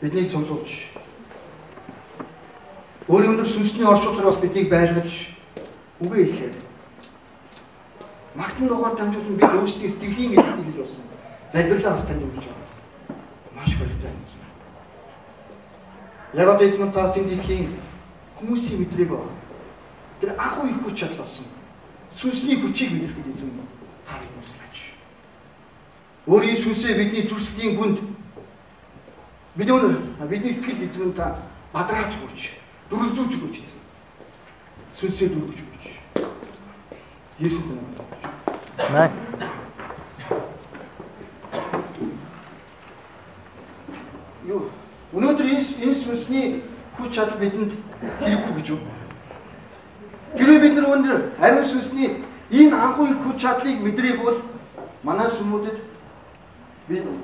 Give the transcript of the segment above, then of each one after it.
биднийг цуглуулж өөрийн өндөр сүнсний орчуулсаар бас биднийг байлгаж үгээ хэлэхээр магтан дугаар дамжуулан бид өөрсдийн сэтгэлийн гэдгийг л болсон. Залбирлаа бас тань өгч байгаа. Маш баяртай юм. Яг одоо эзэн таас энэ дэлхийн хүмүүсийн мэдрэг баг. Тэр агуу их хүч чадал болсон. Сүнсний хүчийг мэдрэхэд эзэн та бид нууцлаач. Өөрийн сүнсээ бидний зүрхсэлийн гүнд бидний сэтгэл эзэн та бадрааж өгч, дүрлзүүлж өгч эзэн. Сүнсээ дүргэж өгч. Есүс нэрээр. Аминь. Өнөөдөр энэ сүнсний хүч чадал бидэнд хэрэггүй гэж юу? Хэрвээ бид нар өндөр ариун сүнсний энэ агуу хүч чадлыг мэдрэх бол манай сүмүүдэд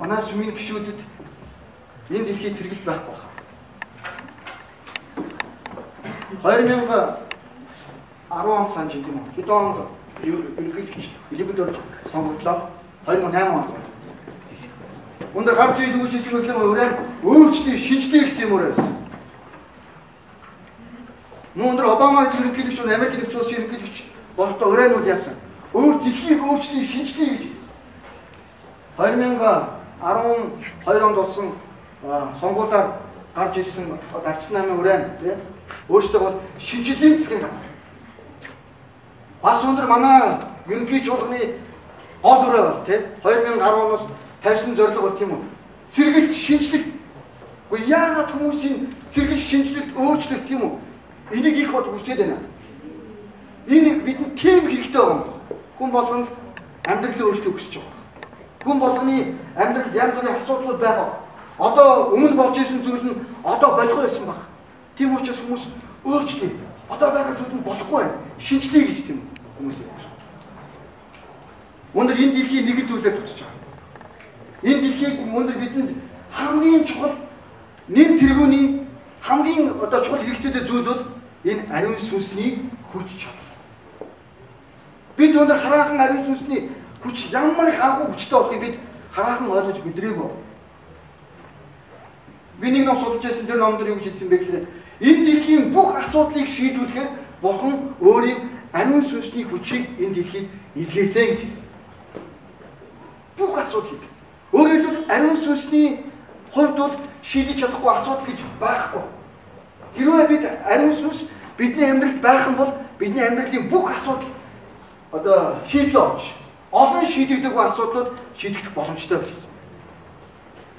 манай сүмийн гишүүдэд энэ дэлхийд сэргэлт байхгүй байна. 2010 он санаж тийм үү? Хэдэн онд ерөнхийлөгч Филиппд орж сонгогдлоо? 2008 он санаж. Өндөр гарч ирж үүссэн хөдөлгөөн өрөө өөрчлөлт шинжтэй гэсэн юм уурайсан. Өндөр Обама ерөнхийлөгч Америк нэгдсэн улсын ерөнхийлөгч болохдоо өрөөнүүд яасан. Өөр дэлхийг өөрчлөлт шинжтэй гэж хэлсэн. 2012 онд болсон сонгуулиар гарч ирсэн Дагц намын өрөөн тийм өөртөө бол шинжилгээний засгийн газар. Бас өндөр манай ерөнхий чуулганы гол өрөө бол тийм 2010 оноос тавьсан зорилго бол тийм үү? Сэргэлт шинжлэлт. Гэхдээ яагаад хүмүүсийн сэргэлт шинжлэлт өөрчлөлт тийм үү? Энийг их бод хүсээд байна. Энэ бидэнд тийм хэрэгтэй байна. Хүн болгон амьдралын өөрчлөлт хүсэж байгаа. Хүн болгоны амьдралд янз бүрийн асуудлууд байгаа. Одоо өмнө болж исэн зүйл нь одоо болохгүй байсан баг. Тийм учраас хүмүүс өөрчлөе. Одоо байгаа зүйл нь болохгүй байна. Шинжлэе гэж тийм хүмүүс ярьж байгаа. Өндөр энэ дэлхийн нэг зүйлээр тусч байгаа. Энэ дэлхийг өндөр бидэнд хамгийн чухал нэн тэргүүний хамгийн одоо чухал хэрэгцээтэй зүйл бол энэ ариун сүнсний хүч чадал. Бид өндөр хараахан ариун сүнсний хүч ямар их агуу хүчтэй болохыг бид хараахан ойлгож мэдрээгүй. Би нэг ном судалж байсан тэр номдэр юу гэж хэлсэн бэ гэхээр энэ дэлхийн бүх асуудлыг шийдвэрлэхэд Бурхан өөрийн ариун сүнсний хүчийг энэ дэлхийд илгээсэн гэж хэлсэн. Бүх асуудлыг өөрөөр хэлбэл ариун сүнсний хувьд бол шийдэж чадахгүй асуудал гэж байхгүй. Хэрвээ бид ариун сүнс бидний амьдралд байх юм бол бидний амьдралын бүх асуудал одоо шийдлээ олж олон шийдэгдэх асуудлууд шийдэгдэх боломжтой гэж хэлсэн.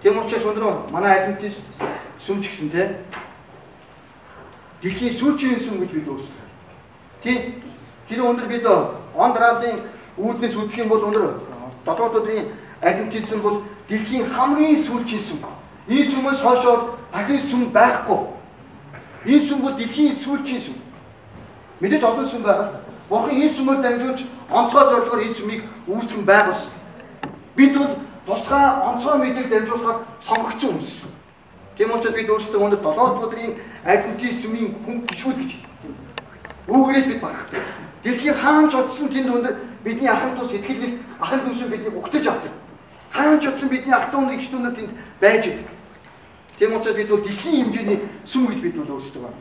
Тийм учраас өнөөдөр манай адвентист сүм ч гэсэн те дэлхийн сүүлчийн сүм гэж бид өөрсдөө. Тийм. Хэрвээ өнөөдөр бид он драалын үүднээс үзэх юм бол өнөөдөр 7 өдрийн адвентизм бол дэлхийн хамгийн сүүлчийн сүм. Энэ сүмээс хойшоо дахин сүм байхгүй. Энэ сүм бол дэлхийн сүүлчийн сүм. Мэдээж олон сүм байгаа. Бурхан энэ сүмээр дамжуулж онцгой зорилгоор энэ сүмийг үүсгэн байгуулсан. Бид бол тусгай онцгой мэдээг дамжуулахад сонгогдсон хүмүүс. Тийм учраас бид өөрсдөө өндөр 7 өдрийн адвентист сүмийн хүн гишүүд гэж хэлдэг. Үүгээрээ бид багтдаг. Дэлхийн хаанч одсон тэнд өндөр бидний ахын тус сэтгэл ахын дүүсээ биднийг угтаж авдаг. Хаанч одсон бидний ах トゥ нэг гişтүүнүүд тэнд байж идэг. Тийм учраас бид бол дэлхийн хэмжээний сүм гэж бид бол өөрсдөө байна.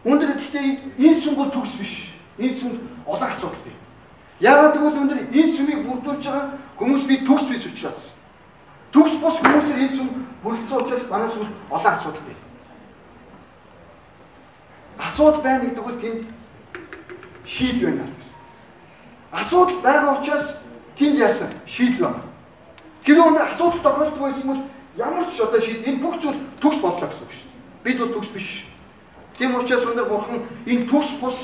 Өндөр гэхдээ энэ сүм бол төгс биш. Энэ сүмд олон асуудал бий. Яагаад гэвэл өндөр энэ сүмийг бүрдүүлж байгаа хүмүүс би төгс биш учраас. Төгс бос хүмүүсээр энэ сүм бүрдсэн учраас манай сүмд олон асуудал бий. Асуудал байна гэдэг бол тэнд шийдэл байна. Асуудал байгаа учраас тэнд яасан шийдэл байна. Гэрээ өндөр асуудал тохиолддог байсан бол ямар ч одоо шийдэл энэ бүх зүйл төгс боллоо гэсэн үг шүү. Бид бол төгс биш. Тийм учраас өндөр Бурхан энэ төгс бус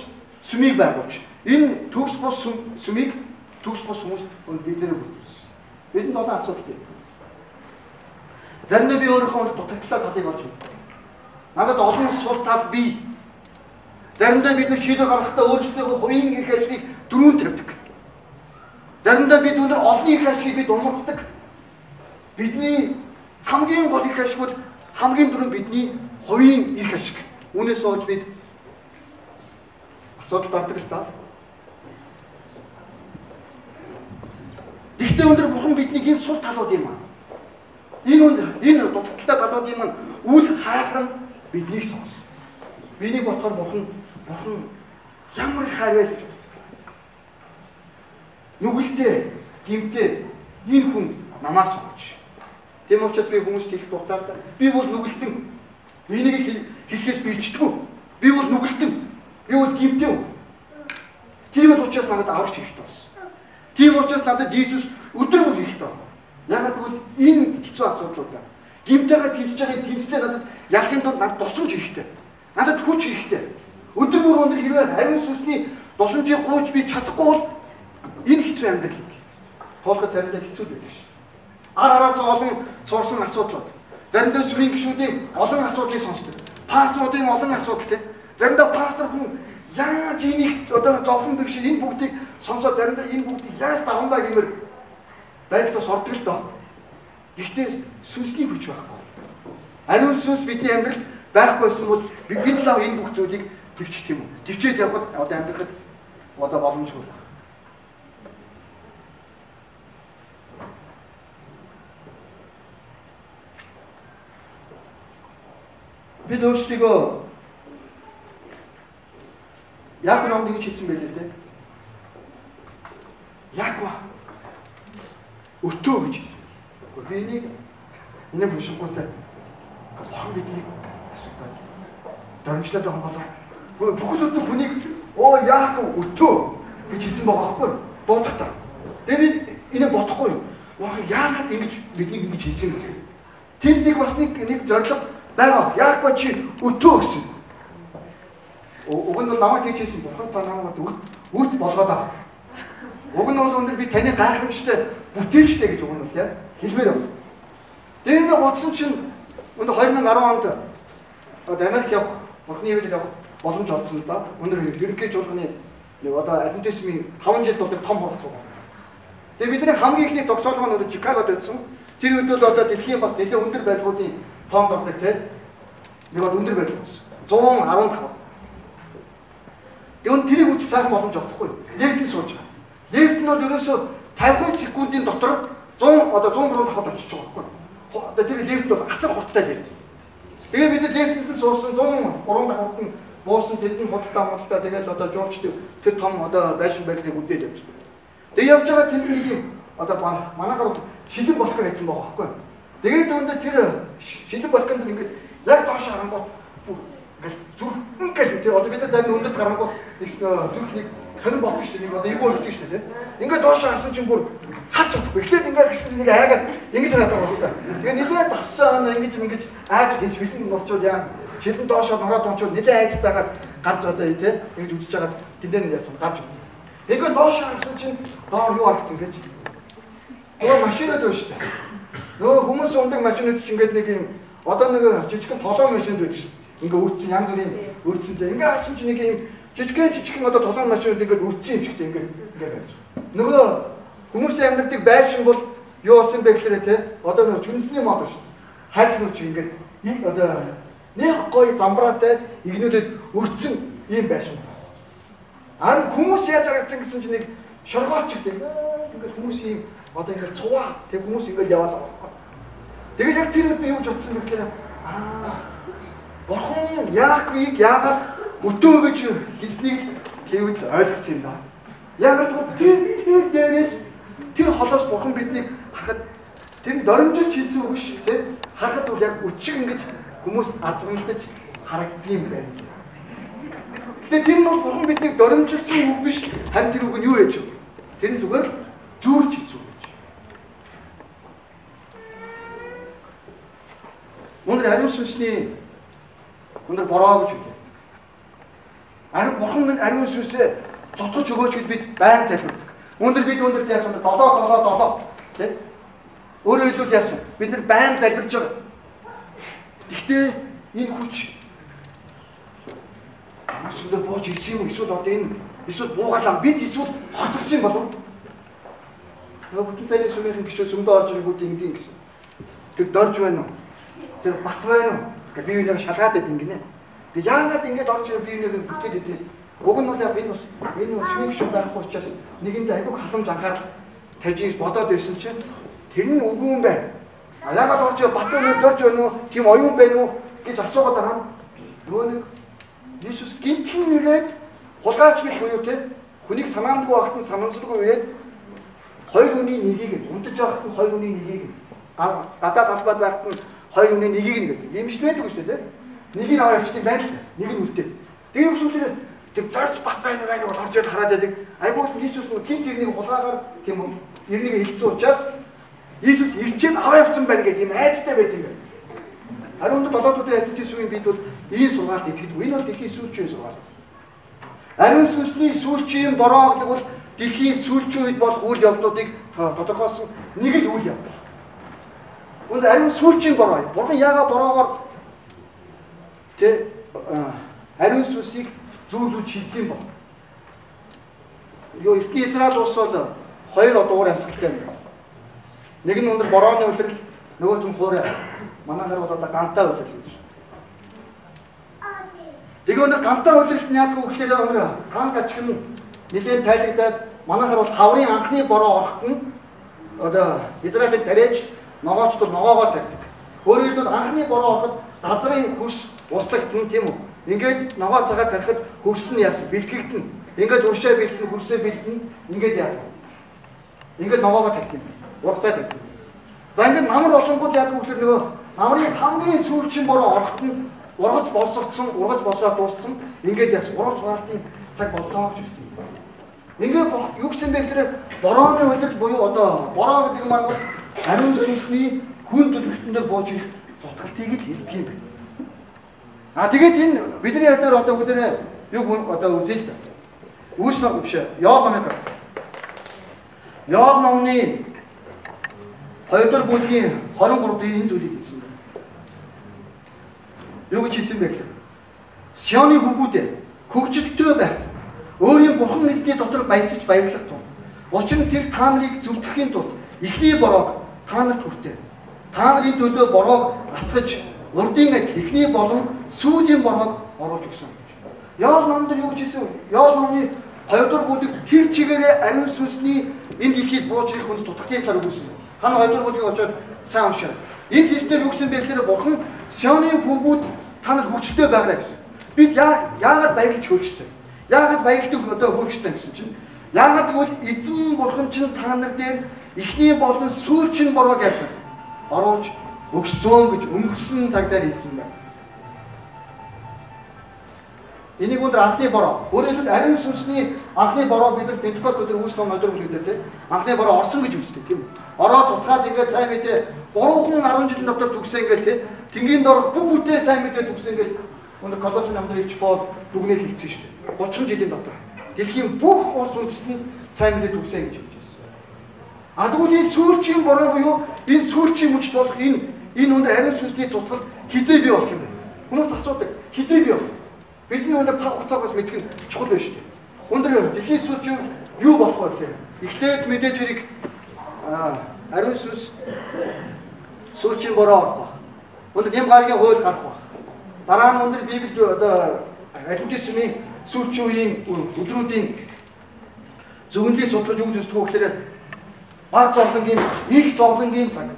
сүмийг байгуулж энэ төгс бус сүмийг төгс бус хүмүүст биднэрээ бүрдүүлсэн. Бидэнд одоо асуудал бий. Заримдаа би өөрийнхөө дутагдлаа талыг олж мэддэг. Надад олон сул тал бий. Заримдаа бид нар шийдвэр гаргахдаа өөрсдийнхөө хувийн эрх ашигыг дөрөв тавьдаг. Заримдаа бид өндөр олонний эрх ашигыг бид умарддаг. Бидний хамгийн гол эрх ашиг бол хамгийн дөрөв бидний хувийн эрх ашиг. Үүнээс олж бид асуудал гардаг л та. Гэхдээ өндөр Бурхан биднийг энэ сул талууд юм аа. Энэ дутагдaltaй талуудын маань үл хаахын биднийг сонс. Бинийг бодохоор бурхан ямар хайртай гэж байна. Нүгэлтэй, гимтэй энэ хүн намайг сонгож. Тийм учраас би хүмүүст хэлэх дуртай. Би бол нүгэлтэн. Энийг хэлэхээс би ичдэггүй. Би бол нүгэлтэн. Би бол гимтэй. Тийм учраас надад аварч хэрэгтэй болсон. Тийм учраас надад Иесус өдөр бүр хэрэгтэй байна. Яг тэгвэл энэ хэцүү асуудлуудаа гимтэйгээ тэмцэж байгаа тэмцэлээр надад яахын тулд надад тусламж хэрэгтэй. Надад хүч хэрэгтэй. Өдөр бүр өндөр хэрвээ ариун сүнсний тусламжийг гуйж би чадахгүй бол энэ хэцүү амьдралыг тоолоход заримдаа хэцүү байдаг шээ. Араас олон цуурсан асуудлууд. Заримдаа сүрийн гишүүдийн олон асуудлыг сонсдог. Пасторуудын олон асуудал. Заримдаа пастор хүн яаж энийг одоо зовлон бэрх шиг энэ бүгдийг сонсоод заримдаа энэ бүгдийг яаж давандаа гэмээр байдлаас ордог л доо. Гэхдээ сүнсний хүч байхгүй. Ариун сүнс бидний амьдралд байхгүйсэн бол бид лав энэ бүх зүйлийг төвчих тийм үү? Төвчээд явхад одоо амьдрахад одоо боломжгүй байна. Бид өөрсдийгөө яг нэг ингэж хэлсэн байлээ л дээ. Яг өтөө гэж хэлсэн. Би энийг бүшингуутай бурхан биднийг дөрмжлээд байгаа юм болоо. Бүхэл өдөр хүнийг яах вэ өтөө гэж хэлсэн байгаа байхгүй юу? Дуудахтаа. Тэгээ би энийг бодохгүй юу? Яагаад ингэж биднийг ингэж хэлсэн бэ? Тэнд нэг бас нэг зориг байгаа. Яг чи өтөө гэсэн. Уг нь намайг тийч хэлсэн бурхан та намайг өт болгоод байгаа. Уг нь бол өндөр би таны гайхамшигтай бүтээлчтэй гэж уг нь тийм хэлмээр байна. Тэгээ ингээд бодсон чинь өндөр 2010 онд Америк явах, бурхны хөвлөд явах боломж олсон л да. Өндөр ерөнхий жуулганы одоо адвентизмын 5 жил дотор том болцоо. Тэгээ бидний хамгийн ихний зогсоолгоо нь Чикагод байсан. Тэр үед бол одоо дэлхийн бас нэлээд өндөр байлгуудын тоонд ордог тийм. Нэг бол өндөр байлг байсан. 115. Тэгвэл тэрийг үчих сайхан боломж олдохгүй. Лефтэн сууж байгаа. Лефт нь бол ерөөсөө 50 секундын дотор 100 хавд очиж байгаа байхгүй. Одоо тэр лефт бол асар хурдтай лефт. Тэгээ бид лефтэнд суусан 103 давхад нь буусан тэдний худалдаа тэгээд одоо жуулч тэр том одоо байшин барилгыг үзээд явж байна. Тэгээ явж байгаа тэр нэг одоо манайхаар шилэн болох гэсэн байгаа байхгүй. Тэгээд өндөр тэр шилэн балконд ингээд яг доош харангуут зүрх ингээл тэр одоо бид зарим өндөд гарангуут зүрхний сонир болдог шүү дээ. Нэг одоо эвгүй болдог шүү дээ. Ингээд доош харсан чинь бүр харж чадахгүй. Эхлээд ингээд гэсэн нэг айгаад ингэж хараад байгаа байхгүй. Тэгээ нилээ тассан ингэж ааж гэж бэлэн нурчууд яа. Шилэн доошоо нороод унчууд нилээ айцтайгаар гарч одоо тий ингэж үзэж байгаа тэндээ яасан гарч үзсэн. Ингээд доош харсан чинь доор юу харагдсан гэж. Нөгөө машинууд байна шүү дээ. Нөгөө хүмүүс ундаг машинууд чинь ингээд нэг юм одоо нэг жижигхэн толгой машинууд байдаг шүү. Ингээ үрдсэн янз бүрийн үрдсэнтэй. Ингээ харсан чинь нэг юм жижигхэн одоо толгой машинууд ингээ үрдсэн юм шигтэй ингээ байж. Нөгөө хүмүүсийн амьдралыг байшин бол юу болсон бэ гэхээр те одоо нөгөө чүнсний мод шүү. Хайцнууд чи ингээ одоо нэг гоё замбраатай игнүүлээд үрдсэн ийм байшин. Харин хүмүүс яаж харагдсан гэсэн чинь нэг шоргоолч гэдэг. Ингээ хүмүүсийн одоо ингээ цуваа тэг хүмүүс ингээ яваалаа байхгүй. Тэгээд яг тэр би юу ч бодсон бэ гэхээр бурхан Яаковыг яагаад өтөө гэж хэлснийг тэвд ойлгосон юм да. Яг л тэр дээрээс тэр холоос бурхан биднийг хахад тэр дөрмжилж хэлсэн үг биш тий. Хахад бол яг өчиг ингэж хүмүүс азгамдаж харагддаг юм байна. Тэгэхээр тэр нь бол бурхан биднийг дөрмжилсэн үг биш. Харин тэр үг нь юу вэ? Тэр нь зүгээр зүүрч хэлсэн үг. Өндөр ариун сүнсний өндөр бороо гэж үү. Бурхан минь ариун сүнсээ цоцож өгөөч гэж бид байнга залбирдаг. Өндөр бид яасан 7 тий. Өөрөөр хэлбэл яасан бид нар байнга залбирж байгаа. Гэхдээ энэ хүч нас өндөр бууж ирсэн юм эсвэл одоо энэ эсвэл буугалаа бид эсвэл хоцорсон юм болов. Нөгөө бүтэн цайны сүмийн гişөө сүмдөө орж ирэнгүүт ингэдэг гэсэн. Тэр дорж байна уу? Тэр бат байна уу? Гэхдээ би нэг шалгаад байд ингэнэ. Тэг яагаад ингэж орж ирээ би нэг бүтээл идэв. Уг нь бол яг энэ сүмийн гişөө байхгүй учраас нэгэнд айгүй халамж анхаарал тавьж бодоод байсан чинь тэр нь үгүй юм байна. Яагаад орж бат өнөө дөрж өнөө тийм оюун байна уу гэж асуугаад байгаа. Нөгөө нэг Иесус гинтхэн ирээд хулгайч бил буюу те хүнийг санаандгүй багт нь санамсалгүй ирээд хоёр хүний нэгийг унтаж байхад нь хоёр хүний нэгийг гадаад албад байхад нь хоёр хүний нэгийг нэгээд ийм ч байдаг шүү дээ. Нэг нь аваа явчихсан байна. Нэг нь үлдээ. Тэгээ өсвөл тэр дорж бат байна бол орж ирээд хараад байдаг. Айгуул Иесус нөгөө гинт ирнийг хулгаагаар тийм үү ирнийг хэлсэн учраас Иесус ирчээд аваа явцсан байна гэдэг юм айцтай байт юм байна. Харин өндөр 7 өдрийн адвентист үеийн бид бол ийм сургаалт итгэдэг. Энэ бол дэлхийн сүүлчийн сургаал. Ариун сүнсний сүүлчийн бороо гэдэг бол дэлхийн сүүлчийн үед бол үйл явдлуудыг тодорхойлсон нэг л үйл явдал. Өндөр ариун сүүлчийн бороо. Бурхан яагаад бороогоор тэ ариун сүнсийг зүүрлүүлж хийсэн бол. Юу эртний Израиль улс бол хоёр уур амьсгалтай байна. Нэг нь өндөр борооны өдрөл, нөгөө нь хуурай. Манайхаар бол одоо гантаа өдрөл гэж. Тэгээ өндөр гантаа өдрөлт нь яадаг вэ гэхээр өндөр хаан гачиг нь нэгэн тайлагдаад манайхаар бол хаврын анхны бороо орохт нь одоо Израилийг тариаж ногоочд бол ногоогоо тарьдаг. Өөрөөр хэлбэл анхны бороо ороход газрын хөрс устгагдана тийм үү? Ингээд ногоо цагаа тарихад хөрс нь яасан бэлтгэгдэнэ. Ингээд уршаа бэлтэн хөрсөө бэлтэн ингээд яа. Ингээд ногоогоо тарих юм. Ургацаа тарих. За ингээд намар олонгууд яадаг вэ гэхээр нөгөө намрын хамгийн сүүлчийн бороо орохт нь ургац болсогдсон, ургац болсоо дууссан. Ингээд яасан ургац хугаалтын цаг боллоо гэж үздэй. Ингээд юу гэсэн бэ гэхээр борооны өдрөл буюу одоо бороо гэдэг маань бол ариун сүнсний хүн төлөвлөлтөнд бууж ирэх зутгалтыг л хэлдэг юм байна. Тэгээд энэ бидний ярьдаар одоо бүгдээ юу одоо үзье л да. Үүснэ биш. Иоанн номын гарц. Иоанн номны 2-р бүлгийн 23-д энэ зүйлийг хэлсэн байна. Юу гэж хэлсэн бэ гэхээр Сионы хүүгүүдээ хөгжилтэй байх. Өөрийн бурхан эзний дотор баясаж баярлах тул. Учир нь тэр та нарыг зөвтгөхийн тулд эхний бороог та нарт хүртээ. Та нарын төлөө бороог асгаж урдын адил эхний болон сүүлийн бороог оруулж өгсөн. Иоанн номд юу гэж хэлсэн? Иоанн номны 2-р бүлэг тэр чигээрээ ариун сүнсний энэ дэлхийд бууж ирэх хүнд тутагтын талаар өгсөн. Та 2-р бүлгийг очоод сайн уншаа. Энд хэлснээр юу гэсэн бэ гэхээр бурхан Сионы хүүгүүд та нар хөгжилтэй байгаарай гэсэн. Бид яагаад баярлаж хөрөх ёстой? Яагаад баярлдаг одоо хөрөх ёстой гэсэн чинь? Яагаад гэвэл эзэн бурхан чинь та нар дээр эхний болон сүүлчийн бороог яасан? Оруулж өгсөн гэж өнгөрсөн цагдаар хэлсэн байна. Энийг өндөр анхны бороо. Өөрөөр хэлбэл ариун сүнсний анхны бороо бид Пентекост өдөр үүс ном өдөр бүлэглэр тийм анхны бороо орсон гэж үздэг тийм. Ороод цутгаад ингээд сайн мэдээ 310 жилийн дотор төгсөн ингээд тийм. Тэнгэрийн дорох бүх үедээ сайн мэдээ төгсөн ингээд өндөр Колосын намдрын ич бод дүгнээд хэлсэн шүү дээ. 30 жилийн дотор. Дэлхийн бүх улс үндэстэнд сайн мэдээ төгсөн гэж хэлж байна. Тэгвэл энэ сүүлчийн бороо буюу энэ сүүлчийн мөчд болох энэ өндөр ариун сүнсний цуцгал хизээ бий болох юм бэ? Хүмүүс асуудаг хизээ бий болох. Бидний өндөр цаг хугацаагаас мэдэх нь чухал байна шүү дээ. Өндөр дэлхийн сүүлчийн юу болох вэ гэхээр эхлээд мэдээж хэрэг ариун сүнс сүүлчийн бороо орох баг. Өндөр нэм гарагийн хууль гарах баг. Дараа нь өндөр Библи одоо адвентистийн сүүлчийн үеийн өдрүүдийн зөвхөнлийг судлаж өгч үздэг вэ гэхээр баг зовлонгийн их зовлонгийн цаг.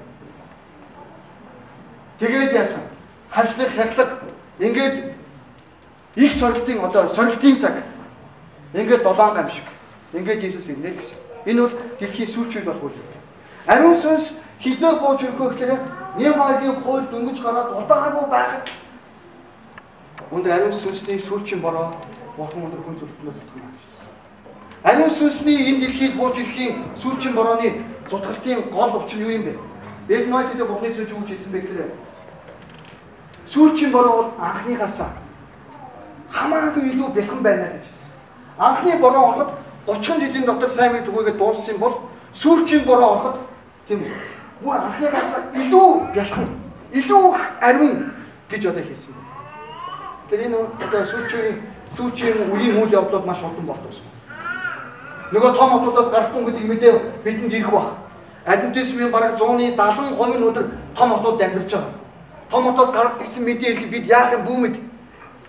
Тэгээд яасан? Хавчлах, хялах ингээд их сорилтын одоо сорилтын цаг. Ингээд 7 гам шиг. Ингээд Иесус ирнэ л гэсэн. Энэ бол дэлхийн сүүлчүүд болох үйл. Ариун сүнс хизээ бууж өрхөө гэхээр Нэмагийн хууль дөнгөж гараад удаагүй байхад өндөр ариун сүнсний сүүлчийн бороо бурхан өндөр хүн зөвлөлтнөөс зутгана гэж байна. Ариун сүнсний энэ дэлхийд бууж ирэхийн сүүлчийн борооны зутгалтын гол өвчин юу юм бэ? Эдмойтэд бурхны зөвж өгч хэлсэн бэ гэхээр сүүлчийн бороо бол анхныхаасаа хамаагүй илүү бэлхэн байна гэж хэлсэн. Анхны бороо ороход 30 жилийн дотор сайн мэд түгээгээд дууссан бол сүүлчийн бороо ороход тийм үү? Бүр анхныхаас илүү бэлхэн, илүү их ариун гэж одоо хэлсэн. Тэр энэ одоо сүүлчийн үеийн үйл явдлууд маш олон болдсон. Нөгөө том хотуудаас гарсан гэдэг мэдээ бидэнд ирэх баг. Адвентистийн бараг 170% нь өдөр том хотууд амьдарч байгаа. Том хотоос гарах гэсэн мэдээ ирэхэд бид яах юм бүү мэд.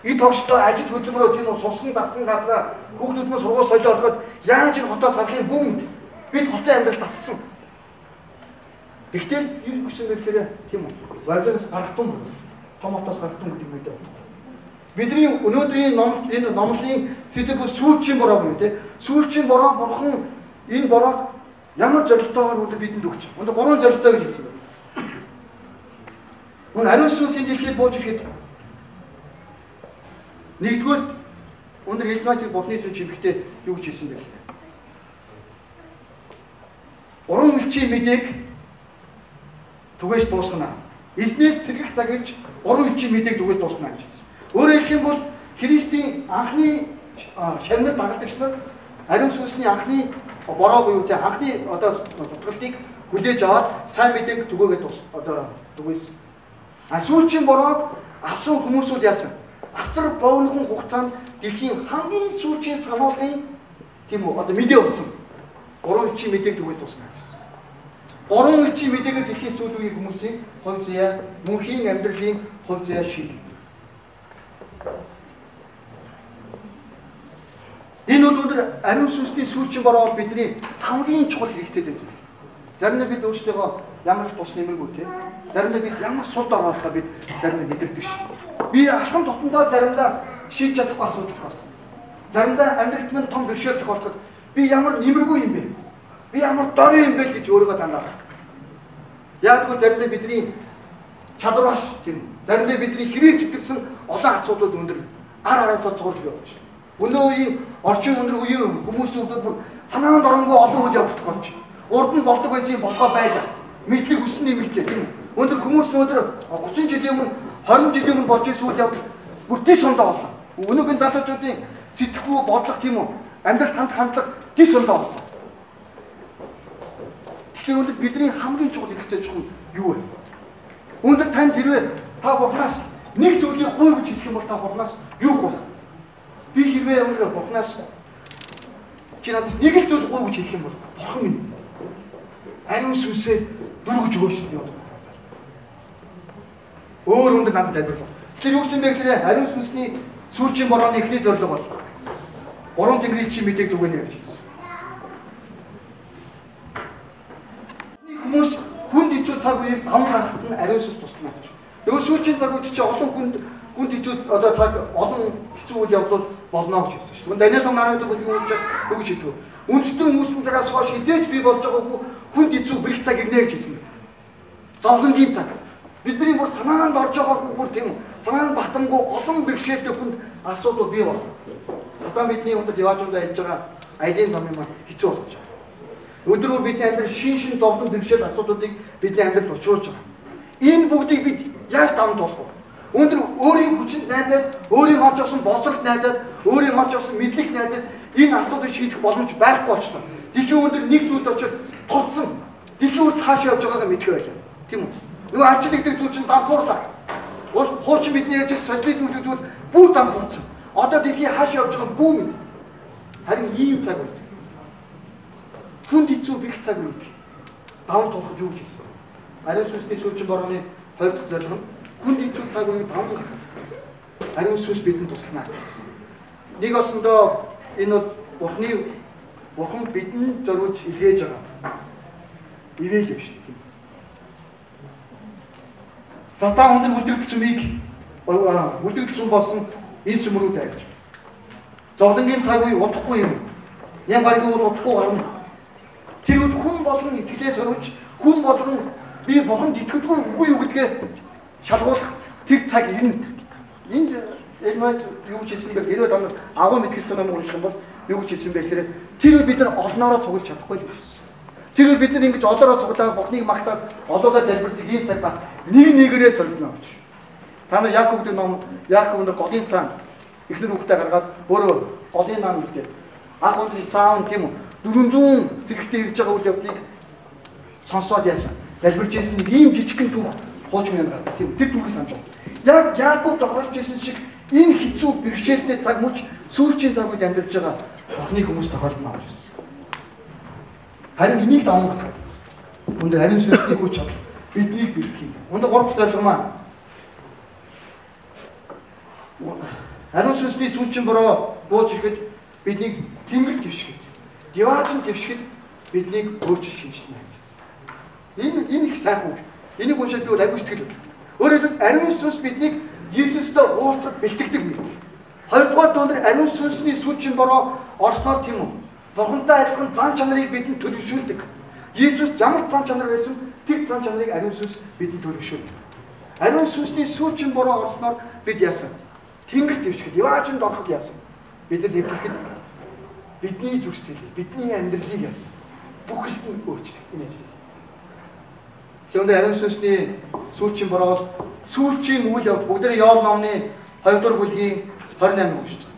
Эд тогштой ажил хөдөлмөрөө тийм сулсан дасан газраа хүүхдүүдмээ сургууль солио олгоод яаж энэ хотоос гарах юм бүү мэд. Бид хотын амьдрал тассан. Гэхдээ юу гэсэн бэ гэхээр тийм үү? Вавилоноос гарахтун том хотоос гарахтун гэдэг юм дээ. Бидний өнөөдрийн энэ номлын сэдэв бол сүүлчийн бороо буюу тийм сүүлчийн бороо бурхан энэ бороог ямар зорилготойгоор өндөр бидэнд өгч байгаа. Өндөр 3 зорилготой гэж хэлсэн байна. Мөн ариун сүнсийн дэлхийд бууж ихэд нэгдүгээр өндөр элматик бурхны зүн чимхтэй юу гэж хэлсэн бэ? Уран үлчийн мэдээг түгээж дуусгана. Эзнээс сэргэх цагж уран үлчийн мэдээг түгээж дуусгана гэж хэлсэн. Өөрөөр хэлэх юм бол Христийн анхны шавнар дагалдагч нар ариун сүнсний анхны бороо буюу тэ анхны зотголтыг хүлээж аваад сайн мэдээг түгээгээд түгээсэн. Сүүлчийн бороог авсан хүмүүсүүд яасан? Асар богинохон хугацаанд дэлхийн хамгийн сүүлчийн сануулгын тийм үү мэдээ болсон. 3 үлчийн мэдээг түгээж дуусгана гэсэн. 3 үлчийн мэдээгээр дэлхийн сүүл үеийн хүмүүсийн хувь заяа, мөнхийн амьдралын хувь заяа шийдвэр. Энэ бол өндөр ариун сүнсний сүүлчийн бороо бидний хамгийн чухал хэрэгцээ юм. Заримдаа бид өөрсдөө ямар их тус нэмэргүй тийм. Заримдаа бид ямар сул дороолохоо бид заримдаа мэдэрдэг ш. Би алхам тутамдаа заримдаа шийдэж чадахгүй асуудал тохиолдсон. Заримдаа амьдралд минь том бэрхшээл тохиолдоход би ямар нэмэргүй юм бэ? Би ямар дорой юм бэ гэж өөрийгөө дандаа. Яагтгүй заримдаа бидний чадварш тийм. Заримдаа бидний хэрэг сэтгэлсэн олон асуудлууд өндөр араасаа цуглаж явж байна. Өнөө үеийн орчин өндөр үеийн хүмүүсүүд бүр санаанд оронгоо олон үйл явдал болж урд нь болдог байсан юм болгоо байлаа. Мэдлэг өссөн нэмэгдлээ тийм. Өндөр хүмүүс өндөр 30 жилийн өмнө 20 жилийн өмнө болж ирсэн үйл явдал бүр дэс сондоо боллоо. Өнөөгийн залуучуудын сэтгэхүй бодлого тийм үү? Амьдрал хандлага дэс сондоо боллоо. Тэгэхээр өндөр бидний хамгийн чухал хэрэгцээ чухал юу вэ? Өндөр танд хэрвээ та бурхнаас нэг зүйлийг гуй гэж хэлэх юм бол та бурхнаас юу гуй? Би хэрвээ өндөр бурхнаас чи надаас нэг л зүйл гуй гэж хэлэх юм бол бурхан минь ариун сүнсээ дөрвөж өгөөч би бодож байна. Өөр өндөр надад залбирлаа. Тэгэхээр юу гэсэн бэ гэхээр ариун сүнсний сүүлчийн борооны эхний зорилго бол уран тэнгэрийн чи мэдээг түгэнэ гэж хэлсэн. Хүмүүс хүнд хэцүү цаг үеийг даван гаргахад нь ариун сүнс туслана гэж. Нөгөө сүүлчийн цаг үед чи олон хүнд хэцүү одоо цаг олон хэцүү үйл явдлууд болно гэж хэлсэн шүү. Даниэл 12 бүлгийн уншиж өгч хэлдэг. Үндэстэн үүссэн цагаас хойш хизээж бий болж байгаагүй хүнд хэцүү бэрх цаг ирнэ гэж хэлсэн. Зовлонгийн цаг. Бидний бүр санаанд орж байгаагүй бүр тийм санаанд батамгүй олон бэрхшээлтэй хүнд асуудал бий болно. Сатан бидний өндөр яваачундаа хэлж байгаа аялын зам юм хэцүү болж байгаа. Өдрөөр бидний амьдрал шин зовлон бэрхшээл асуудлуудыг бидний амьдралд учруулж байгаа. Энэ бүгдийг бид яаж даван туулах вэ? Өндөр өөрийн хүчинд найдаад, өөрийн олж авсан босролд найдаад, өөрийн олж авсан мэдлэг найдаад энэ асуудыг шийдэх боломж байхгүй болчихно. Дэлхийн өндөр нэг зүйлд очиж тулсан. Дэлхийн үед хаашаа явж байгаагаа мэдэх байлаа. Тийм үү? Нөгөө арчил гэдэг зүйл чинь дампуурлаа. Хуучин бидний ярьж социализм гэдэг зүйл бүр дампуурсан. Одоо дэлхийн хаашаа явж байгаа бүү мэд. Харин ийм цаг үед. Хүнд хэцүү бих цаг үед даван туулах юу гэж хэлсэн. Ариун сүнсний сүүлчийн борооны 2 дахь зорилго нь хүнд хэцүү цаг үед даван гарах. Ариун сүнс бидэнд туслана гэсэн. Нэг осондоо энэ бол бурхан бидэнд зориулж илгээж байгаа. Ивэл юм шиг тийм. Сатан өндөр үлдэгдсэн болсон энэ сүмрүүд авч. Зовлонгийн цаг үе удахгүй юм. Яг гариг бол удахгүй гарна. Тэр үед хүн болгон итгэлээ сорвж, хүн болгон би бурханд итгэдэггүй үгүй юу гэдгээ шалгуулах тэр цаг ирнэ. Энд элмат юу гэж хэлсэн бэ? Хэрвээ та агуу мэдгэлцэн ном унших юм бол юу гэж хэлсэн бэ гэхээр тэр үед бид нар олноороо цуглаж чадахгүй л гэсэн. Тэр үед бид нар ингэж олоороо цуглаад бурхныг магтаад олоодаа залбирдаг ийм цаг баг нэгээрээ солино гэж. Та нар Яаковын ном Яаков өндөр голын цаан эхнэр хүүхдээ гаргаад өөрөө голын наан үлдээ. Ах өндөр Исаун тийм үү 400 зэрэгтэй ирж байгаа үйл явдлыг сонсоод яасан. Залбирж ирсэн нэг ийм жижигхэн түүх хуучин юм гардаг тийм. Тэр түүхийг санаж байна. Яг Яаков тохиолж ирсэн шиг энэ хэцүү бэрхшээлтэй цаг мөч сүүлчийн цаг үед амьдарч байгаа бурхны хүмүүс тохиолдно гэж байна. Харин энийг даван гаргах. Өндөр ариун сүнсний хүч чадал биднийг бэрхий. Өндөр 3 зорилго маань ариун сүнсний сүүлчийн бороо бууж ирэхэд биднийг тэнгэр твшгэд. Диваачн твшгэд биднийг өөрчилж шинжилнэ. Энэ их сайхан үг. Энийг уншаад би бол аягүй сэтгэл хөдлөлт. Өөрөөр хэлбэл ариун сүнс биднийг Есүстэй уулзах бэлтгэдэг юм. Хоёрдугаар дундэр ариун сүнсний сүүлчийн бороо орсноор тийм үү? Бурхантай адилхан зан чанарыг бидэнд төлөвшүүлдэг. Есүс ямар зан чанар байсан тэр зан чанарыг ариун сүнс бидэнд төлөвшүүлдэг. Ариун сүнсний сүүлчийн бороо орсноор бид яасан? Тэнгэр дэвшгэд яваачнд ороход яасан? Бид нар нэвтрэхэд бидний зүрх сэтгэлийг, бидний амьдралыг яасан? Бүхэлд нь өөрчлөх энэ ажил. Тэгвэл ариун сүнсний сүүлчийн бороо бол сүүлчийн үйл явдал бүгдээ Иоанн номны 2 дугаар бүлгийн 28 уншиж байна.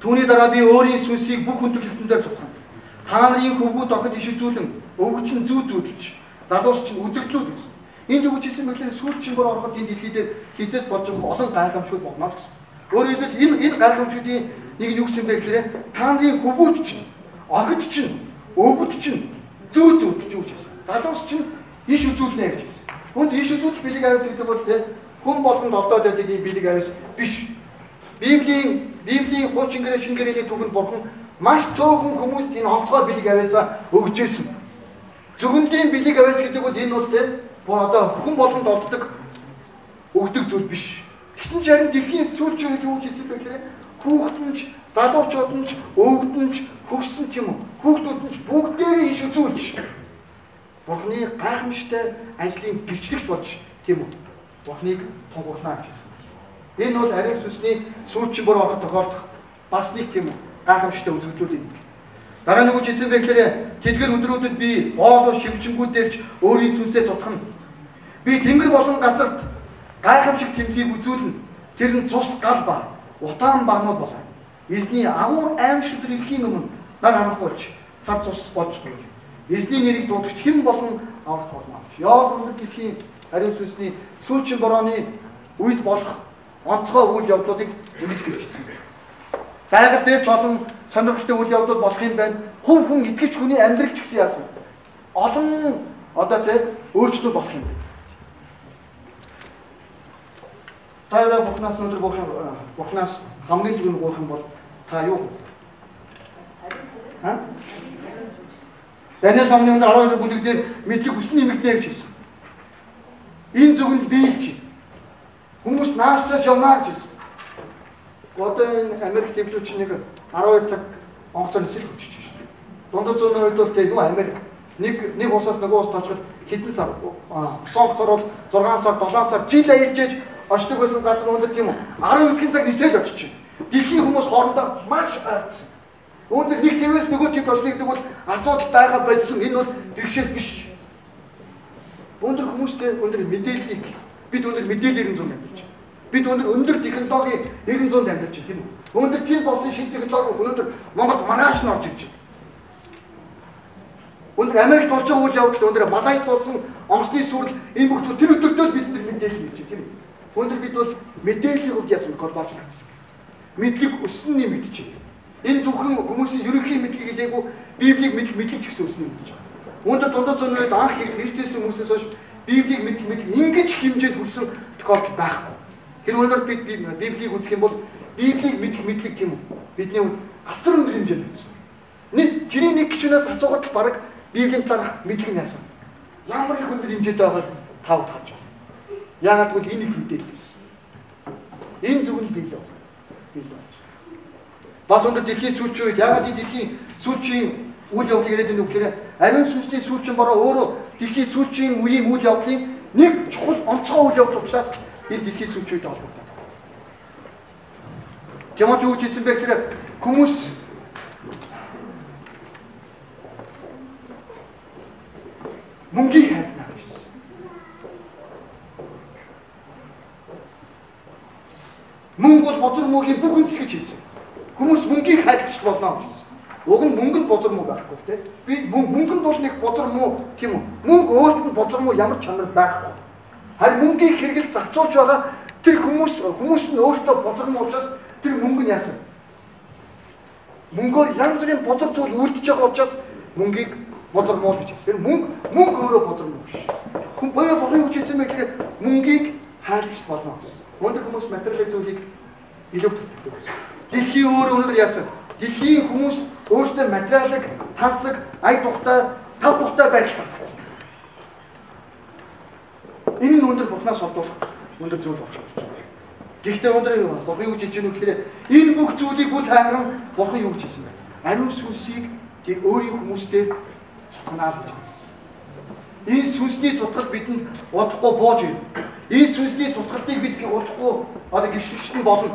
Түүний дараа би өөрийн сүнсийг бүх хүндрэлтэн дээр цугтгана. Та нарын хөвгүүд охид иш үзүүлэн, өвгч нь зүү зүүдэлж, залуус чинь үзэгдлүүд гэсэн. Энд юу гэж хэлсэн бэхээр сүүлчийн бороо ороход энэ дэлхий дээр хизээс болж байгаа олон гайхамшгүй болно гэсэн. Өөрөөр хэлбэл энэ гайхамшгуудын нэг нь юу гэсэн бэ гэхээр та нарын хөвгүүд чинь, охид чинь, өвгч чинь зүү зүүдэлж юу гэж хэлсэн. Залуус чинь иш үзүүлнэ гэж хэлсэн. Хүнд иш үзүүлэх бэлэг авьяас гэдэг бол хүн болгонд одоод байдаг ийм бэлэг авьяас биш. Библийн хуучин гэрээ шинэ гэрээний түүхэнд Бурхан маш цөөхөн хүмүүст энэ онцгой бэлэг авьяасаа өгж ирсэн. Зөвхөндийн бэлэг авьяас гэдэг бол энэ бол одоо хүн болгонд олддог өгдөг зүйл биш. Тэгсэн ч харин дэлхийн сүүлчийн үед юу гэж хэлсэн бэ гэхээр хүүхдэнч, залуучуудынч, өвгдөнч, хөгссөн тийм үү? Хүүхдүүдэнч бүгдээрээ иш үзүүлж Бурханы гайхамшигтай ажлын гэрчлэгч болж тийм үү? Бурханыг тунхаглана гэж хэлсэн. Энэ бол ариун сүнсний сүүлчийн бороо ороход тохиолдох бас нэг тийм үү? Гайхамшигтай үзэгдлүүд юм. Дараа нь юу гэж хэлсэн бэ гэхээр тэдгэр өдрүүдэд би боолоо шивчингүүд дээрч өөрийн сүнсээ цутгана. Би тэнгэр болон газарт гайхамшиг тэмдгийг үзүүлнэ. Тэр нь цус гал ба утаан багнууд болно. Эзний агуу аимшиг төрөлхийн өмнө нар амрахулж сар цус болж гоо. Эзний нэрийг дуудагч хэн болон аврах болно. Яон өндөр дэлхийн ариун сүнсний сүүлчийн борооны үед болох онцгой үйл явдлуудыг ингэж хэлсэн. Байгаль дээр ч олон сонирхолтой үйл явдлууд болох юм байна. Хүн итгэж хүний амьдрал ч гэсэн яасан. Олон одоо өөрчлөлт болох юм байна. Таараа Бурханаас өндөр Бурханаас хамгийн түрүүнд гоох юм бол та юу? Даниэл номны 12 бүлэг дээр мэдлэг өсний мэднэ гэж хэлсэн. Энэ зөвхөн биелж хүмүүс нааштай явна гэж хэлсэн. Одоо энэ Америк төвлөч нэг 12 цаг онгоцоор нисэл өчөж шүү дээ. Дундад зууны үед бол тийм Америк нэг усаас нөгөө ус тоочход хэдэн сар онгоцоор бол 6 сар 7 сар жил аялжээж очдог байсан газар өндөр тийм үү 12 цаг нисэл очиж. Дэлхийн хүмүүс хоорондоо маш ойрцсон. Өндөр нэг твээс нөгөө төвд очно гэдэг бол асуудал байгаа болсон. Энэ бол бэрхшээл биш. Өндөр хүмүүстэй өндөр мэдээллийг бид өндөр мэдээлэл 900 амьдарч байна. Бид өндөр технологийн 900 амьдарч байна тийм үү? Өндөр тийм болсон шинэ технологи өндөр Монгол маргааш нь орж ирж байна. Өндөр Америкт болж байгаа үйл явдал өндөр Малайд болсон онгоцны сүрэл энэ бүх зүйл тэр өдөртөө бид мэдээлэл хийж байна тийм үү? Өндөр бид бол мэдээллийн хувьд яасан колбооч гэсэн. Мэдлэг өснөний мэдж байна. Энэ зөвхөн хүмүүсийн ерөнхий мэдлэг хэлээгүй Библийг мэдлэг ч гэсэн өснөний мэдж байгаа. Өндөр дундад зууны үед анх Христос хүмүүсээс хойш Библийг мэдлэг ингэж хэмжээд хүрсэн тохиолдол байхгүй. Тэр өндөр бид Библийг үзэх юм бол Библийг мэдлэг тийм үү? Бидний хувьд асар өндөр хэмжээнд байсан. Жирийн нэг гишүүнээс асуухад бараг Библийн дараах мэдлэг нь яасан. Ямар их өндөр хэмжээтэй байгааг тав харж байна. Яагаад гэвэл энэ их мэдээлэл байсан. Энэ зөвхөн Библи байна. Бас өндөр дэлхийн сүүлчийн үед яагаад энэ дэлхийн сүүлчийн үйл явдлыг яриад байна вэ гэхээр ариун сүнсний сүүлчийн бороо өөрөө дэлхийн сүүлчийн үеийн үйл явдлын нэг чухал онцгой үйл явдал учраас энэ дэлхийн сүүлчийн үед холбоотой. Тимот юу хэлсэн бэ гэхээр хүмүүс мөнгийг хайрна гэж хэлсэн. Мөнгө бол бозор мөгийн бүх үндэс гэж хэлсэн. Хүмүүс мөнгийг хайрч болно гэж хэлсэн. Уг нь мөнгөнд бозор муу байхгүй тийм. Би мөнгөнд бол нэг бозор муу тийм үү? Мөнгө өөрт нь бозор муу ямар чанар байхгүй. Харин мөнгийг хэрэгэл зарцуулж байгаа тэр хүмүүс нь өөртөө бозор муу учраас тэр мөнгө нь яасан. Мөнгөөр янз бүрийн бозор зүйл үлдэж байгаа учраас мөнгийг бозор муу гэж хэлсэн. Тэр мөнгө өөрөө бозор муу биш. Хүн боёо бохын хүчээсэн мэй гэхээр мөнгийг хайрч болно гэсэн. Өндөр хүмүүс материалын зүйлийг илүү татдаг байсан. Дэлхийн өөр өндөр яасан. Дэлхийн хүмүүс өөрсдөө материалыг тансаг, ая тухтай тав тухтай байдал татсан. Энэ нь өндөр Бурханаас олдох өндөр зүйл болж байна. Гэхдээ өндөр Бурхан юу гэж хэлж байна вэ гэхээр энэ бүх зүйлийг үл хайран Бурхан юу гэж хэлсэн бэ? Ариун сүнсийг тэр өөрийн хүмүүстэй цутганаа гэж хэлсэн. Энэ сүнсний цутгал бидэнд удахгүй бууж ирнэ. Энэ сүнсний цутгалыг бид удахгүй одоо гიშгэгчтэн болно.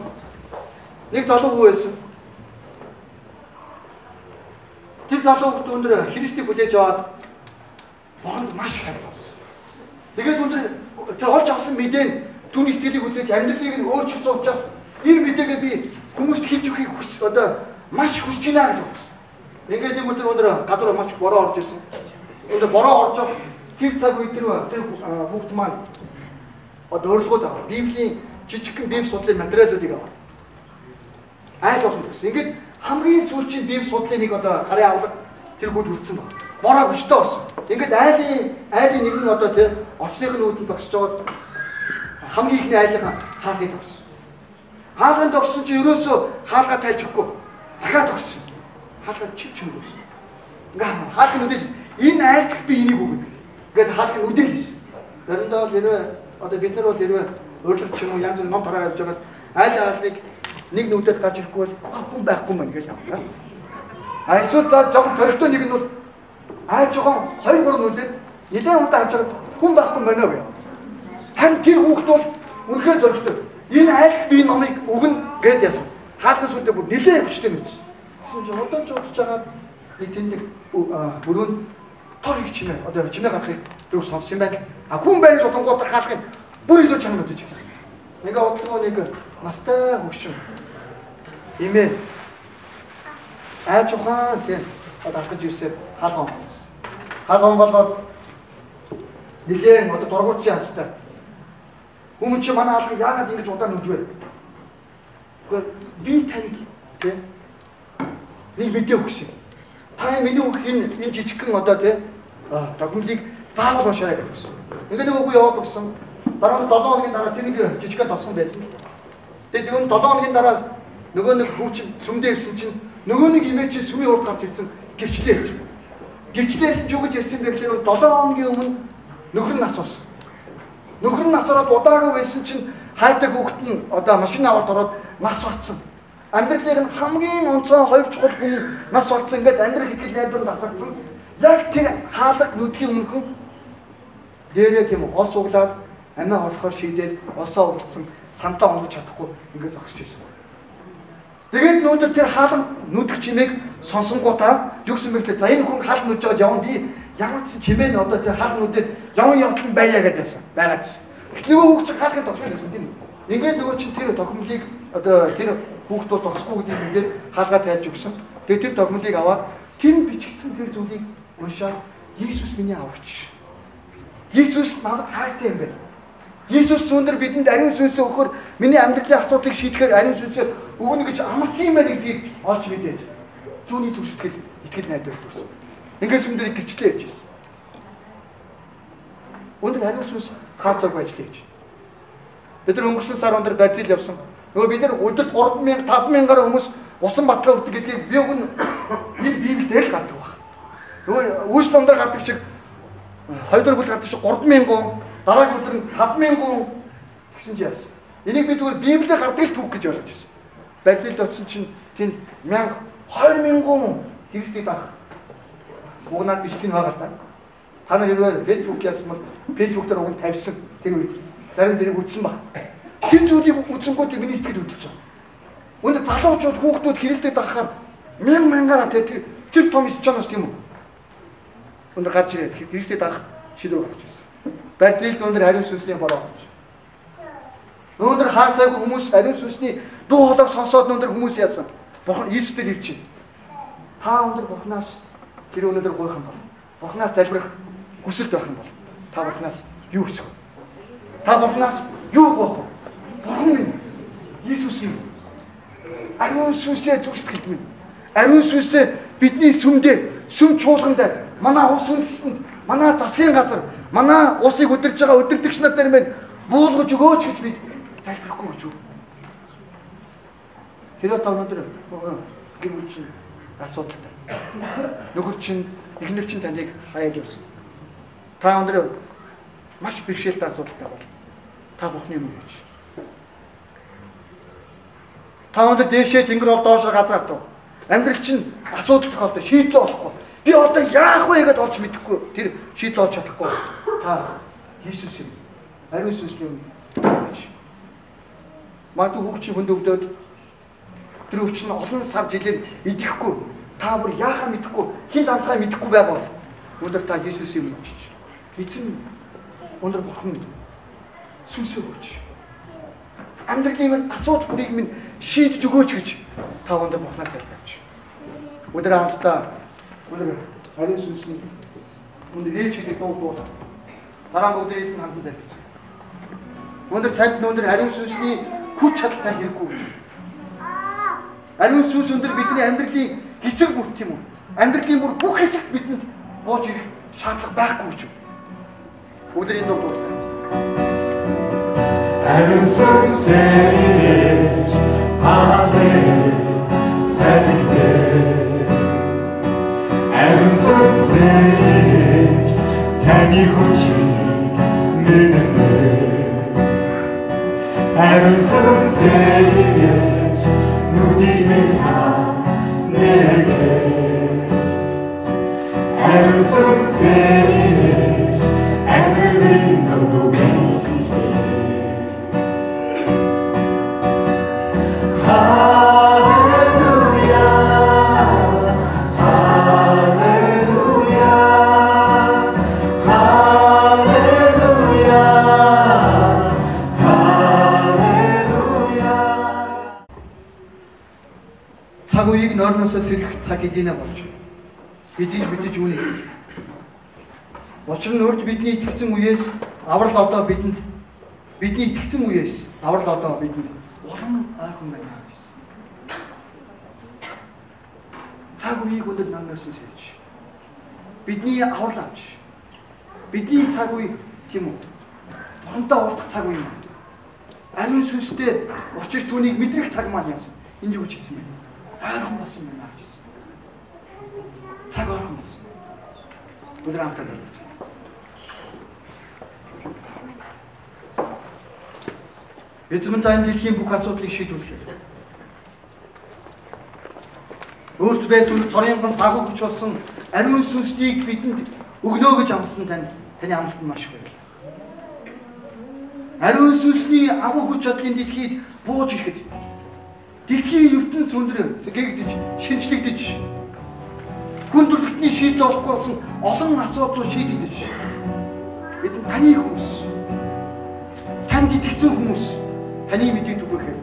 Нэг залуу хүү байсан. Тэр залуу хүүд өндөр Христийг хүлээж аваад Бурханд маш хайр болсон. Тэгээд өндөр тэр олж авсан мэдээ түүний сэтгэлийг хүлээж амьдралыг нь өөрчилсөн учраас энэ мэдээгээ би хүмүүст хэлж өгөхийг одоо маш хүсэж байна гэж бодсон. Ингээд нэг өдөр гадуур маш бороо орж ирсэн. Өндөр бороо орж ирэх тэр цаг үед тэр хүүхд маань одоо урилгууд аваа. Библийн жижигхэн библи судлалын материалуудыг аваа. Айл болно гэсэн. Ингээд хамгийн сүүлийн библи судлалын нэг одоо гарын авлага тэр хүүд үлдсэн баг. Бороо өчтөө болсон. Ингээд айлын нэг нь одоо тэр орчных нь үүдэн зогсож байгаад хамгийн ихний айлынхаа хаалгыг тогсон. Хаалгыг тогсон чи ерөөсөө хаалгаа тайлж өгөхгүй. Дахиад тогсон. Хаалгаа чивч хөнгөсөн. Ингээ хаалгын үдэл энэ айл би энийг өгнө. Ингээд хаалгын үдэл хийсэн. Заримдаа хэрвээ одоо бид нар бол хэрвээ урилга ч юм уу янз бүр ном тараа явж байгаад айл нэг нүдэд гарч ирэхгүй бол хүн байхгүй мэн гэж явна. Эсвэл за жоохон зөрөгтэй нэг нь бол жоохон 2-3 нүдэд нэлээд удаа харж байгаа хүн байхгүй мэнэ вэ? Хан тэр хүүхд бол үнэхээр зөрөгтэй. Энэ айл би номыг өгнө гэд яасан. Хаалгаас үдээ бүр нэлээд хүчтэй нүдсэн. Гэсэн чинь одоо ч удаж байгаа нэг тэнд бүрэн тор их чимээ одоо чимээ гарахыг тэр сонссон юм байна. Хүн байж утангууд хаалгын бүр илүү чанга нүдэж гисэн. Ингээ оддгоо нэг настай хөвшин имээ ухаан тийм одоо алхаж ирсээр хаалган болсон. Хаалган болоод нэлээд одоо дургуутсан янзтай. Хүмүүс чи манай хаалгыг яагаад ингэж удаан нүдвэ? Гэхдээ би танд тийм нэг мэдээ өгсөн. Та миний өгөх энэ жижигхэн одоо тийм документыг заавал уншаарай гэж өгсөн. Ингээ нэг үгүй яваад өгсөн. Дараа нь 7 хоногийн дараа тэр нэг жижигхэн тосон байсан. Тэгээд нөгөө 7 хоногийн дараа нөгөө нэг хүүчин сүмдээ ирсэн чинь нөгөө нэг имээ чи сүмийн урд гарч ирсэн гэрчлээ явж. Гэрчлээ ирсэн ч юу гэж ярьсан бэ гэхээр 7 хоногийн өмнө нөхөр нь нас болсон. Нөхөр нь нас ороод удаагүй байсан чинь хайртай хүүхэд нь одоо машин аваад ороод нас орсон. Амьдралын нь хамгийн онцгой хоёр чухал хүн нас орсон. Ингээд амьдрал итгэл найдвар насагдсан. Яг тэр хаалга нүдхийн өмнөхөн дээрээ тийм ос углаад амиа орохоор шийдээд осоо уулцсан сантаа онгож чадахгүй ингээд зогсож байсан. Тэгээд нүүдэр тэр хаалга нүдэх чимээг сонсонгуудаа юу гэсэн бэ гэхээр за энэ хүн хаалга нүдж байгаад явна би ямар ч чимээ нь одоо тэр хаалга нүдэд явн явдал нь байлаа гэж байсан. Байгаадсэн. Гэтэл нөгөө хүүхд чинь хаалгын тогтмол байсан тийм үү? Ингээд нөгөө чинь тэр тогтмолыг одоо тэр хүүхдүүд зогсохгүй гэдгийг ингээд хаалгаа тайлж өгсөн. Тэгээд тэр тогтмолыг аваад тэр бичигдсэн тэр зүйлийг уншаад Иесус миний аврагч. Иесус надад хайртай юм байна. Иесус өндөр бидэнд ариун сүнсээ өгөхөөр миний амьдралын асуудлыг шийдэхээр ариун сүнсээ өгнө гэж амласан юм байна гэдгийг олж мэдээж. Түүний зүрх сэтгэл итгэл найдвар төрсөн. Ингээс өндөр гэрчлээ явж ирсэн. Өндөр ариун сүнс хаацаагүй ажиллая гэж. Бид нар өнгөрсөн сар өндөр Бразил явсан. Нөгөө бид нар өдөрт 3000 5000-аар хүмүүс усан батлаа өртөг гэдгийг би өгнө энэ Библиэд л гардаг баг. Нөгөө үүс номдор гардаг шиг 2 дөрөв гардаг шиг 3000 гон дараагийн өдөр нь 5000 гэсэн чи яасан. Энийг би зүгээр Библиэд гардаг л түүх гэж ойлгож байсан. Бразилд очсон чинь тэнд 1000 20,000 Христийг дах угнаад бичлэг нь байгаа та. Та нар хэрвээ Facebook яасан бол Facebook дээр уг нь тавьсан тэр үед зарим тэрийг үзсэн баг. Тэр зүйлийг үзэнгүүт миний сэтгэл хөдлөж байгаа. Өндөр залуучууд хүүхдүүд Христийг дахахаар 1000-аар тэр том исч чанаас тийм үү? Өндөр гарч ирээд Христийг дах шийдвэр гаргаж ирсэн. Бразилд өндөр ариун сүнсний бороо болж. Өндөр хаасайг хүмүүс ариун сүнсний дуу хоолойг сонсоод өндөр хүмүүс яасан. Бурхан Иесустэй ирж байна. Та өндөр Бурханаас тэр өнөдөр гойхон бол. Бурханаас залбирах хүсэл байх юм бол та Бурханаас юу хүсэх вэ? Та Бурханаас юу гоох вэ? Бурхан минь Иесус минь ариун сүнсээ зүгсгэлт минь. Ариун сүнсээ бидний сүмдээ, сүм чуулганд, манай ус үндэстэнд, манай засгийн газар, манай усыг өдөрж байгаа өдөртөгч нар дээр мэн буулгаж өгөөч гэж бид залбирахгүй гэж юу? Хэрвээ та өнөдөр гэр бүл чинь асуудалтай. Нөхөр чинь Эхнэр чинь таныг хаяад явсан. Та өндөр маш бэрхшээлтэй асуудалтай бол та Бурхны өмнө ирж. Та өндөр дээшээ тэнгэр бол доошоо газаатав. Амьдрал чинь асуудал тохиолдол шийдэл олохгүй. Би одоо яах вэ гэдээ олж мэдэхгүй. Тэр шийдэл олж чадахгүй. Та Иесус юм. Ариун сүнсний өмнө. Магадгүй хүүхчийн хүнд өгдөөд тэр өвчин олон сар жилээр идэхгүй. Та бүр яахаа мэдэхгүй, хин дамтгаа мэдэхгүй байвал өндөр та Иесусийн өмнө очиж. Эзэн өндөр Бурхан сүнсээ өгч. Амьдралын минь асуудал бүрийг минь шийдэж өгөөч гэж та өндөр Бурханаас айлгаач. Өндөр хамтдаа өндөр ариун сүнсний өндөр ээлжидэг дуу. Дараа бүгд эзэн хамтан залбирч. Өндөр танд өндөр ариун сүнсний хүч чадалтай хэрэггүй гэж. Ариун сүнс өндөр бидний амьдралын хэсэг бүрт юм уу? Амьдралын бүр бүх хэсэгт бидэнд бууж ирэх шаардлага байхгүй гэж. Өдрийн дуу дууцгаа. Ариун сүнсээ хавээ сэлдээ. Ариун сүнсээ таны хүчийг мэднэ. Ариун сүнсээ нүдийг минь нэгэ. Ариун сүнсээ амьдралын дундуур цаг үеийг нойрноосоо сэрэх цагийг гинэ болж бидийг мэдэж үнэ. Учир нь урд бидний итгэсэн үеэс аврал одоо бидэнд бидний итгэсэн үеэс аврал одоо бидэнд улам ойрхон байна гэсэн. Цаг үеийг өндөр нойрноосоо сэрж бидний аврал авч бидний цаг үе тийм үү? Бурхантай уулзах цаг үе юм. Ариун сүнстэй учир түүнийг мэдрэх цаг маань яасан. Энд юу гэж хэлсэн бэ? Ойрхон болсон байна гэсэн. Цаг ойрхон болсон. Өдөр хамтаа залбирч. Эзэн тань дэлхийн бүх асуудлыг шийдвэрлэх. Өөрт байсан цорын загвар хүч болсон ариун сүнсийг бидэнд өгнө гэж амласан таны амлалт нь маш их баярлалаа. Ариун сүнсний агуу хүч чадлын дэлхийд бууж ирэхэд дэлхийн ертөнц өндөр гээгдэж шинжлэгдэж хүн төрөлхтний шийдэл олохгүй болсон олон асуудлууд шийдэгдэж эзэн таны хүмүүс танд итгэсэн хүмүүс таны мэдээд өгөөхэй.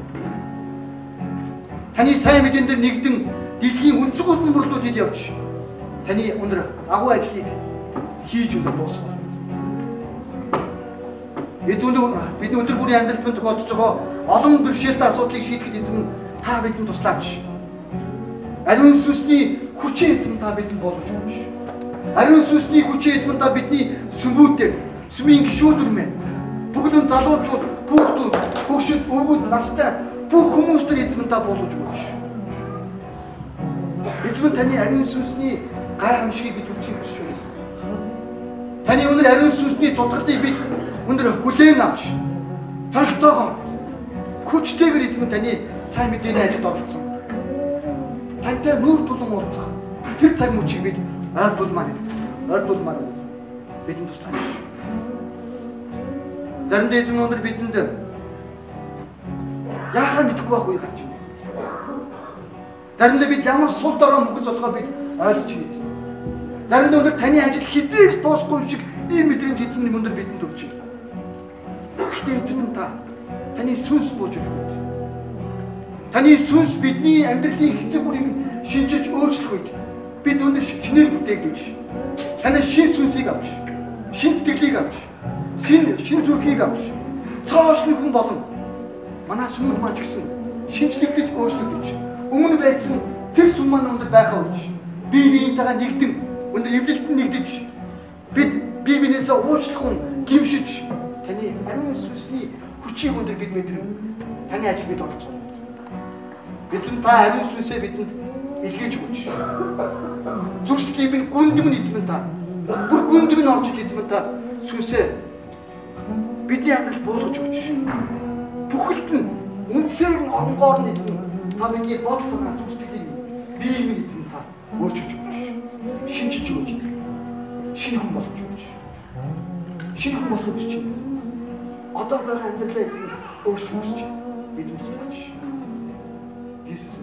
Таны сайн мэдэн дээр нэгдэн дэлхийн өнцгүүдэн бүрлүүд хэд явж таны өндөр агуу ажлыг хийж өгөх дуусгах. Эзэн бидний өдөр бүрийн амьдралд тохиолдож байгаа олон бэрхшээлтэй асуудлыг шийдэхэд эзэн та бидэнд туслаач. Ариун сүнсний хүчээ эзэн та бидэнд болгож өгөөч. Ариун сүнсний хүчээ эзэн та бидний сүмүүдээр, сүмийн гишүүдэр мэ бүгд залуучууд, хүүхдүүд, хөгшид, өвгүүд, настай бүх хүмүүстэр эзэн та болгож өгөөч. Эзэн таны ариун сүнсний гайхамшигыг бид үзье гэж байна. Таны өнөр ариун сүнсний цутгалыг бид өнөр хүлээн авч зоригтойгоор хүчтэйгээр эзэн таны сайн мэдээний ажилд оролцсон. Тантай нүүр тулан уулзах тэр цаг мөчийг бид ойртуулмаар эзэн. Бидэнд туслаач. Заримдаа эзэн өнөр бидэнд яахаа мэдэхгүй байх үе гарч ирсэн. Заримдаа бид ямар сул дорой мөхөс болохоо бид ойлгож ийсэн. Заримдаа өнөр таны ажил хизээж дуусахгүй шиг ийм мэдрэмж эзэн өнөр бидэнд өгч байна. Гэхдээ эзэн та таны сүнс бууж өгөөд. Таны сүнс бидний амьдралын хэцүү бүрийг шинжиж өөрчлөх үед бид өнөр шинээр бүтээгдэж таны шин сүнсийг авч, шин сэтгэлийг авч, шин зүрхийг авч цаашны хүн болон манай сүмүүд маань гэсэн шинжлэгдэж өөрчлөгдөж өмнө байсан тэр сүм маань өндөр байхаа үуч бие биентэйгээ нэгдэн өндөр эвлэлтэнд нэгдэж бид бие биенээсээ уучлах гимшиж таны ариун сүнсний хүчийг өндөр бид мэдрэн таны ажил бид олж байна. Эзэн та ариун сүнсээ бидэнд илгээж өгөөч. Зүрхлийг минь гүндэм нь эзэн та. Бүр гүндэм нь орж эзэн та. Сүнсээ бидний амьдрал буулгаж өгч. Бүхэлд нь үнцээр нь оронгоор нь эзэн та бидний бодол санаа зүрхлийг бие минь эзэн та өөрчилж өгч. Шинжиж өгч эзэн. Шинэ хүн болгож өгч. Шинэ хүн болгож өгч эзэн. Одоо байгаа амьдралаа эзэн өөрчлөж өгч. Бид үзэж. Иесус